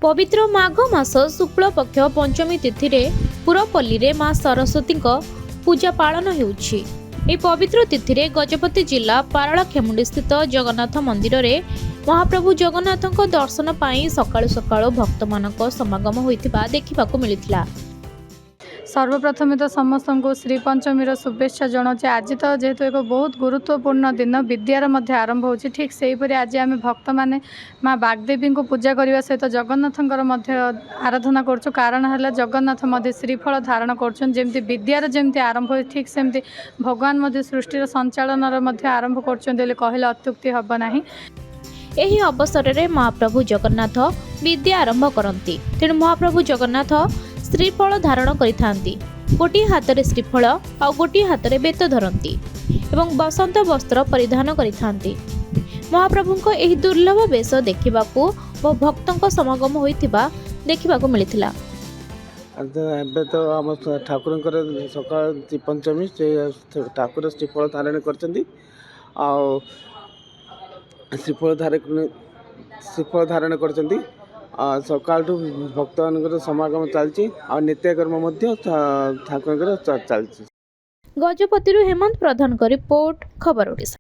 पवित्र माघ मास शुक्ल पक्ष पंचमी तिथि रे पुरपल्ली रे मां सरस्वती पूजा पालन हेउछि। ए पवित्र तिथि रे गजपति जिला पारଳାଖେମୁଣ୍ଡି स्थित जगन्नाथ मंदिर रे महाप्रभु जगन्नाथଙ୍କ दर्शन पाई सकाळु सकाळु भक्तमानक समागम होइतिबा देखिबाकू मिलिथिला। सर्वप्रथमे तो समस्त को श्री पंचमी शुभेच्छा जनाऊे। आज तो जेहेतु एक बहुत गुरुत्वपूर्ण दिन विद्यार मध्य आरंभ हो ठीक से हीपरि आज आम भक्त मैंने माँ बागदेवी को पूजा करने सहित जगन्नाथर आराधना करुँ। कारण है जगन्नाथ श्रीफल धारण करमती विद्यार जमी आरंभ हो ठीक सेमती भगवान सृष्टि संचालन आरंभ कहले अत्युक्ति हम ना। एही अवसर में महाप्रभु जगन्नाथ विद्या आरंभ करती। तेणु महाप्रभु जगन्नाथ श्रीफल धारण करिथांती। गोटे हाथ में श्रीफल आ गोटे हाथ में बेत धरती एवं बसंत वस्त्र परिधान करिथांती। महाप्रभुंको एही दुर्लभ वेश देखिबाकू व भक्तों समागम होइतिबा देखिबाकू मिलिथिला। एबे तो आम ठाकुर सकाल पंचमी से ठाकुर श्रीफल धारण करछंती आ श्रीफल धारण करछंती। सकाल भक्त मान समागम चलती और नित्यकर्म ठाकुर चलती। गजपति हेमंत प्रधान का रिपोर्ट, खबर ओडिशा।